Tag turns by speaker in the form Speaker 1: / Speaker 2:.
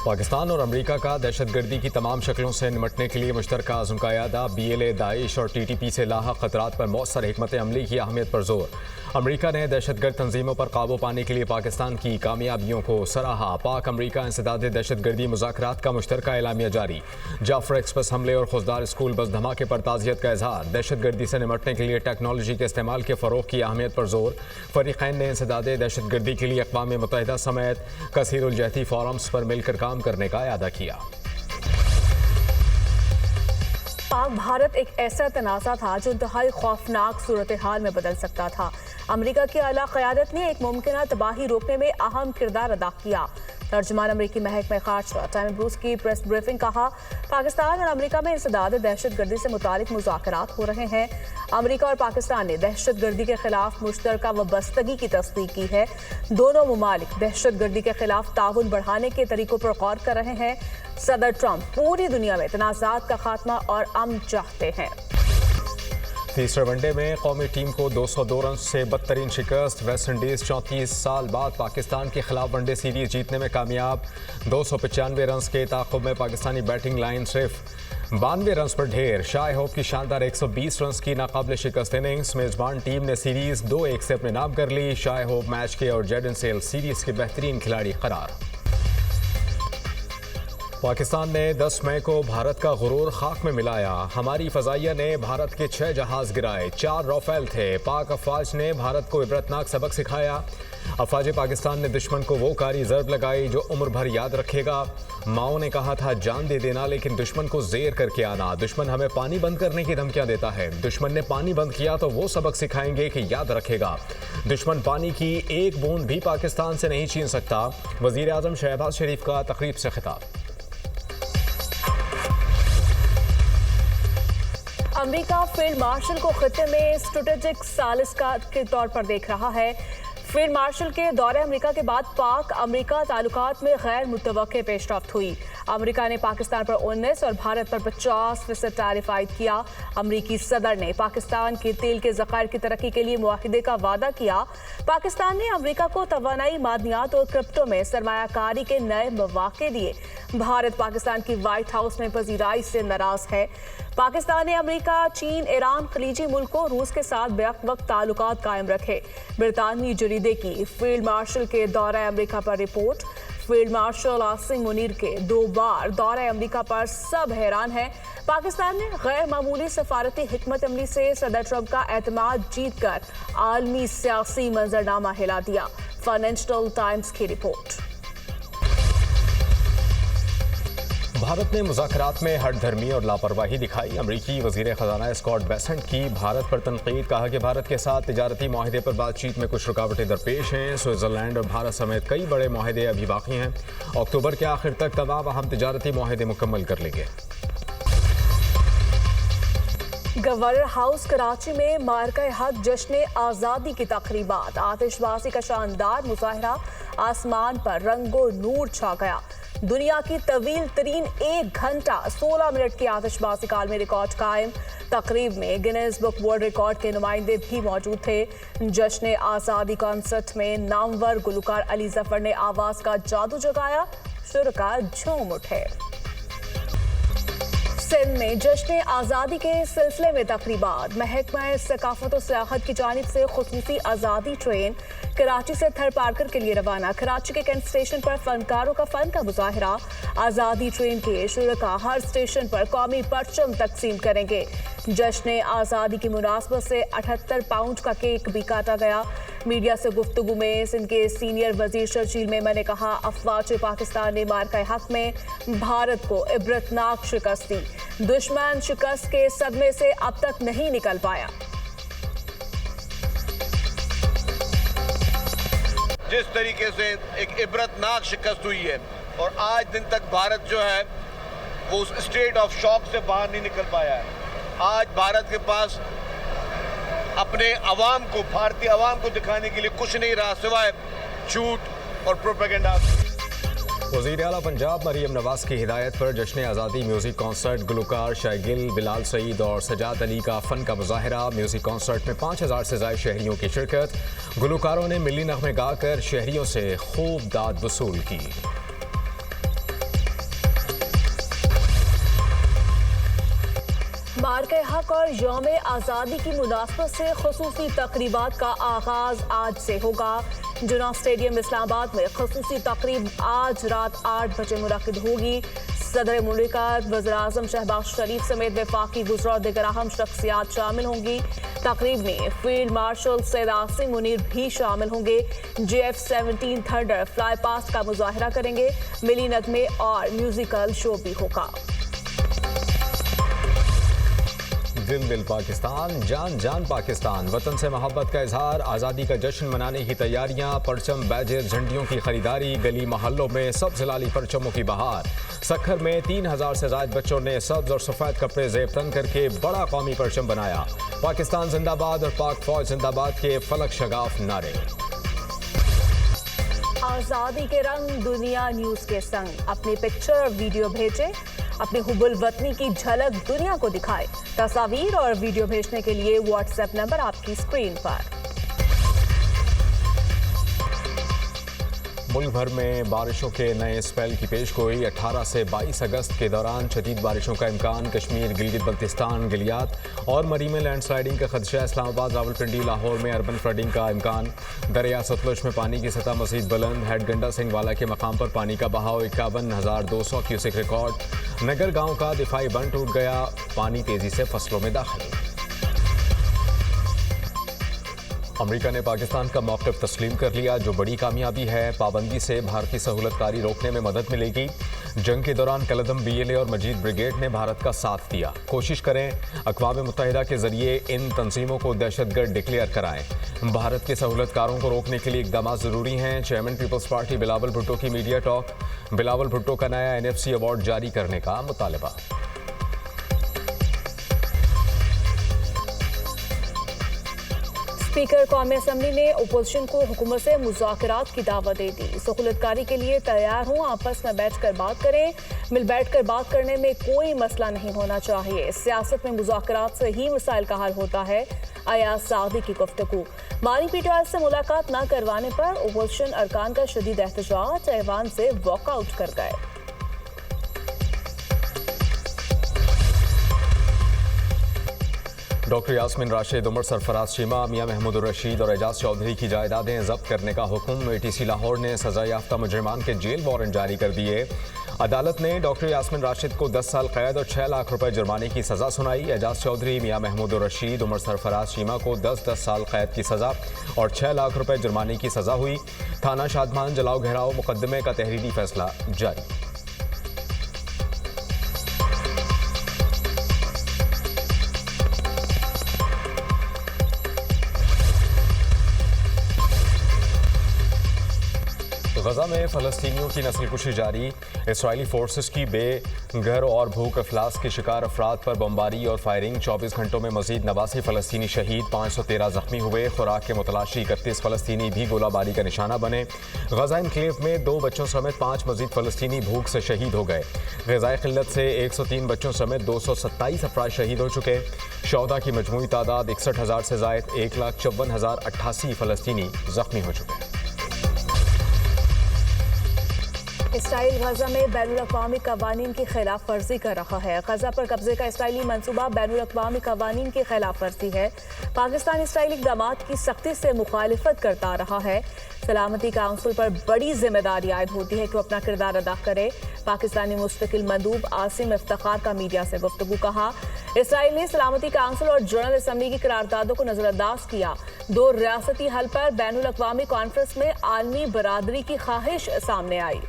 Speaker 1: पाकिस्तान और अमेरिका का दहशतगर्दी की तमाम शक्लों से निमटने के लिए मुश्तरका आज़म का यादा। BLA, दाइश और TTP से लाहक खतरात पर मौसर हिकमत अमली की अहमियत पर जोर। अमेरिका ने दहशतगर्द तंजीमों पर काबू पाने के लिए पाकिस्तान की कामयाबियों को सराहा। पाक अमेरिका इंसदाद दहशतगर्दी मुज़ाकरात का मुश्तरका एलामिया जारी। जाफर एक्सप्रेस हमले और खुजदार स्कूल बस धमाके पर ताज़ियत का इजहार। दहशतगर्दी से निमटने के लिए टेक्नोलॉजी के इस्तेमाल के फ़रोग़ की अहमियत पर जोर। फ़रीक़ैन ने इंसदाद दहशतगर्दी के लिए अक़वाम मुत्तहिदा समेत कसीरुल जहती फोरम्स पर मिलकर काम करने का अदा किया।
Speaker 2: पाक भारत एक ऐसा तनाज़ा था जो इंतहाई खौफनाक सूरत हाल में बदल सकता था। अमेरिका की आला क़यादत ने एक मुमकिन तबाही रोकने में अहम किरदार अदा किया। तर्जुमान अमरीकी महकमा ख़ारजा टाइम ब्रूस की प्रेस ब्रीफिंग कहा, पाकिस्तान और अमेरिका में इंसदाद दहशतगर्दी से मुतालिक मुज़ाकरात हो रहे हैं। अमेरिका और पाकिस्तान ने दहशतगर्दी के खिलाफ मुश्तरका वबस्तगी की तस्दीक की है। दोनों ममालिक दहशतगर्दी के खिलाफ ताउन बढ़ाने के तरीकों पर गौर कर रहे हैं। सदर ट्रंप पूरी दुनिया में तनाज़ात का खात्मा और अमन चाहते हैं।
Speaker 1: तीसरे वनडे में कौमी टीम को 202 रन से बदतरीन शिकस्त। वेस्ट इंडीज़ 34 साल बाद पाकिस्तान के खिलाफ वनडे सीरीज जीतने में कामयाब। 295 रन के ताक़ुब में पाकिस्तानी बैटिंग लाइन सिर्फ 92 रन पर ढेर। शाह होप की शानदार 120 रन की नाकाबिल शिकस्त इनिंग्स। मेज़बान टीम ने सीरीज 2-1 से अपने नाम कर ली। शाह होप मैच के और जेडन सेल सीरीज के बेहतरीन खिलाड़ी करार। पाकिस्तान ने 10 मई को भारत का गुरूर खाक में मिलाया। हमारी फ़ज़ाइया ने भारत के 6 जहाज़ गिराए, 4 राफेल थे। पाक अफवाज ने भारत को इबरतनाक सबक सिखाया। अफवाज पाकिस्तान ने दुश्मन को वो कारी ज़रब लगाई जो उम्र भर याद रखेगा। माओ ने कहा था जान दे देना लेकिन दुश्मन को ज़ेर करके आना। दुश्मन हमें पानी बंद करने की धमकियाँ देता है। दुश्मन ने पानी बंद किया तो वो सबक सिखाएंगे कि याद रखेगा। दुश्मन पानी की एक बूंद भी पाकिस्तान से नहीं छीन सकता। वज़ीर आज़म शहबाज शरीफ का तकरीब से खिताब।
Speaker 2: अमेरिका फील्ड मार्शल को खित्ते में स्ट्रेटेजिक सालिसकार के तौर पर देख रहा है। फील्ड मार्शल के दौरे अमेरिका के बाद पाक अमेरिका ताल्लुकात में गैर मुतवक्के पेशरफ्त हुई। अमेरिका ने पाकिस्तान पर 19 और भारत पर 50% टैरिफ आयद किया। अमेरिकी सदर ने पाकिस्तान के तेल के ज़खायर की तरक्की के लिए मुआहिदे का वादा किया। पाकिस्तान ने अमेरिका को तवानाई, मादनियात और क्रिप्टो में सरमायाकारी के नए मौके दिए। भारत पाकिस्तान की व्हाइट हाउस में पजीराई से नाराज है। पाकिस्तान ने अमेरिका, चीन, ईरान, खलीजी मुल्कों, रूस के साथ बेवक्त ताल्लुकात कायम रखे। बरतानवी जरीदे की फील्ड मार्शल के दौरे अमेरिका पर report. Field marshal Asim Munir के 2 बार दौरे अमेरिका पर सब हैरान हैं। पाकिस्तान ने गैर मामूली सफारती हिकमत अमली से सदर ट्रंप का एतमाद जीत कर आलमी सियासी मंजरनामा हिला दिया। फाइनेंशियल टाइम्स की रिपोर्ट।
Speaker 1: भारत ने मुज़ाकरात में हठधर्मी और लापरवाही दिखाई। अमरीकी वज़ीर ख़ज़ाना स्कॉट बेसेंट की भारत पर तनकीद। कहा कि भारत के साथ तिजारती माहिदे पर बातचीत में कुछ रुकावटें दरपेश हैं। स्विट्ज़रलैंड और भारत समेत कई बड़े माहिदे अभी बाकी हैं। अक्टूबर के आखिर तक तमाम अहम तिजारती माहिदे मुकम्मल कर लेंगे।
Speaker 2: गवर्नर हाउस कराची में मार्का हक जश्न आज़ादी की तकरीबात। आतिशबाजी का शानदार मुजाहरा, आसमान पर रंगो नूर छा गया। दुनिया की तवील तरीन 1 घंटा 16 मिनट की आतिशबाजी का आलमी रिकॉर्ड कायम। तकरीब में गिनेस बुक वर्ल्ड रिकॉर्ड के नुमाइंदे भी मौजूद थे। जश्न आज़ादी कॉन्सर्ट में नामवर गुलकार अली जफर ने आवाज़ का जादू जगाया। शुरका झूम उठे। सिंध में जश्न आज़ादी के सिलसिले में तकरीबात। महकमा सकाफत और सियाहत की जानिब से खुसूसी आज़ादी ट्रेन कराची से थर पार्कर के लिए रवाना। कराची के कैंट स्टेशन पर फनकारों का फन का मुजाहरा। आज़ादी ट्रेन के शुरका हर स्टेशन पर कौमी परचम तकसीम करेंगे। जश्न आज़ादी की मुनासबत से 78 पाउंड का केक भी काटा गया। मीडिया से गुफ्तगू में सिंध के सीनियर वजीर शर्जील मेमन ने कहा, अफवाज पाकिस्तान ने मार्का हक में भारत को इबरतनाक शिकस्त दी। दुश्मन शिकस्त के सदमे से अब तक नहीं निकल पाया।
Speaker 3: जिस तरीके से एक इबरतनाक शिकस्त हुई है और आज दिन तक भारत जो है वो उस स्टेट ऑफ शॉक से बाहर नहीं निकल पाया है। आज भारत के पास अपने अवाम को, भारतीय अवाम को दिखाने के लिए कुछ नहीं रहा सिवाय झूठ और प्रोपेगेंडा।
Speaker 1: वज़ीर आला पंजाब मरियम नवाज की हिदायत पर जश्न आज़ादी म्यूज़िक कॉन्सर्ट। गुलकार शागिल, बिलाल सईद और सजाद अली का फ़न का मुज़ाहरा। म्यूज़िक कॉन्सर्ट में 5000 से ज़ायद शहरियों की शिरकत। गुलकारों ने मिली नग़मे गाकर शहरियों से खूब दाद वसूल की।
Speaker 2: पार्क हक और यौम आज़ादी की मुनासबत से खुसूसी तकरीबात का आगाज आज से होगा। जुना स्टेडियम इस्लामाबाद में खुसूसी तकरीब आज रात 8 बजे मुनक्किद होगी। सदर मुमलिकत वज़ीर-ए-आज़म शहबाज शरीफ समेत वफाकी वज़रा और दीगर अहम शख्सियात शामिल होंगी। तकरीब में फील्ड मार्शल सैयद आसिम मुनीर भी शामिल होंगे। JF-17 थंडर फ्लाई पास्ट का मुजाहरा करेंगे। मिली नगमे और म्यूजिकल शो भी होगा।
Speaker 1: दिल दिल पाकिस्तान, जान जान पाकिस्तान, वतन से मोहब्बत का इजहार, आज़ादी का जश्न मनाने की तैयारियां, परचम बैजर झंडियों की खरीदारी, गली मोहल्लों में सब्ज लाली परचमों की बहार। सखर में 3000 से ज़ायद बच्चों ने सब्ज और सफ़ेद कपड़े ज़ेब तन करके बड़ा कौमी परचम बनाया। पाकिस्तान जिंदाबाद और पाक फौज जिंदाबाद के फलक शगाफ नारे।
Speaker 2: आज़ादी के रंग दुनिया न्यूज़ के संग अपनी पिक्चर और वीडियो भेजें। अपनी हुबुल वतनी की झलक दुनिया को दिखाए। तस्वीर और वीडियो भेजने के लिए व्हाट्सएप नंबर आपकी स्क्रीन पर।
Speaker 1: मुल्क भर में बारिशों के नए स्पेल की पेशगोई। 18 से 22 अगस्त के दौरान शदीद बारिशों का इम्कान। कश्मीर, गिलगित बल्तिस्तान, गिलियात और मरी में लैंडस्लाइडिंग का खदशा। इस्लामाबाद, रावलपिंडी, लाहौर में अर्बन फ्लडिंग का इम्कान। दरिया सतलुज में पानी की सतह मजीद बुलंद। हेड गंडा सिंह वाला के मकाम पर पानी का बहाव 51,200 क्यूसेक रिकॉर्ड। नगर गांव का दिफाई बंद टूट गया। पानी तेजी से फसलों में दाखिल। अमेरिका ने पाकिस्तान का मौक़िफ़ तस्लीम कर लिया, जो बड़ी कामयाबी है। पाबंदी से भारतीय सहूलतकारी रोकने में मदद मिलेगी। जंग के दौरान कलदम BLA और मजीद ब्रिगेड ने भारत का साथ दिया। कोशिश करें अक़वाम मुत्तहिदा के जरिए इन तंजीमों को दहशतगर्द डिक्लेयर कराएं। भारत के सहूलतकारों को रोकने के लिए इक़दाम ज़रूरी हैं। चेयरमैन पीपल्स पार्टी बिलावल भुट्टो की मीडिया टॉक। बिलावल भुट्टो का नया NFC अवार्ड जारी करने का मुतालबा।
Speaker 2: स्पीकर कौमी असम्बली ने अपोजिशन को हुकूमत से मुज़ाकरात की दावत दे दी। सहूलतकारी के लिए तैयार हूँ, आपस में बैठकर बात करें। मिल बैठकर बात करने में कोई मसला नहीं होना चाहिए। सियासत में मुज़ाकरात से ही मसाइल का हल होता है। अयाज सादी की गुफ्तगू। मानी PTI से मुलाकात न करवाने पर अपोजिशन अरकान का शदीद एहतजाज, ऐवान से वॉकआउट कर गए।
Speaker 1: डॉक्टर यास्मीन राशिद, उमर सरफराज चीमा, मियां महमूद रशीद और एजाज चौधरी की जायदादें जब्त करने का हुक्म। ATC लाहौर ने सजा याफ्ता मुजरिमान के जेल वारंट जारी कर दिए। अदालत ने डॉक्टर यास्मीन राशिद को 10 साल कैद और 6 लाख रुपए जुर्माने की सजा सुनाई। एजाज चौधरी, मियां महमूद रशीद, उमर सरफराज चीमा को 10-10 साल कैद की सजा और 6 लाख रुपए जुर्माने की सजा हुई। थाना शादमान जलाओ घेराव मुकदमे का तहरीरी फैसला जारी। गजा में फ़लस्तीनियों की नस्लकुशी जारी। इसराइली फोर्सेस की बेघर और भूख अफलास के शिकार अफराद पर बमबारी और फायरिंग। 24 घंटों में मजीद 89 फ़लस्तीनी शहीद, 513 जख्मी हुए। खुराक के मुतलाशी 31 फ़लस्तीनी भी गोलाबारी का निशाना बने। गजा एनक्लेव में 2 बच्चों समेत 5 मजीद फ़लस्तीनी भूख से शहीद हो गए। ग़िज़ाई क़िल्लत से 103 बच्चों समेत 227 अफराद शहीद हो चुके। शौदा की मजमूई तादाद 61,000 से ज़ायद। 1,54,088 फ़लस्तीनी जख्मी हो चुके।
Speaker 2: इसराइल गजा में बैनुल-अक़वामी कवानीन की खिलाफ वर्जी कर रहा है। गजा पर कब्जे का इसराइली मंसूबा बैनुल-अक़वामी कवानीन की खिलाफ वर्जी है। पाकिस्तान इसराइली इक़दामात की सख्ती से मुखालिफत करता रहा है। सलामती काउंसिल पर बड़ी जिम्मेदारी आयद होती है कि वो अपना किरदार अदा करे। पाकिस्तानी मुस्तकिल मंदूब आसिम इफ्तिखार का मीडिया से गुफ्तगू। कहा, इसराइल ने सलामती काउंसिल और जनरल असम्बली की करारदादों को नजरअंदाज किया। 2 रियासती हल पर बैनुल-अक़वामी कॉन्फ्रेंस में आलमी बरादरी की ख्वाहिश सामने आई।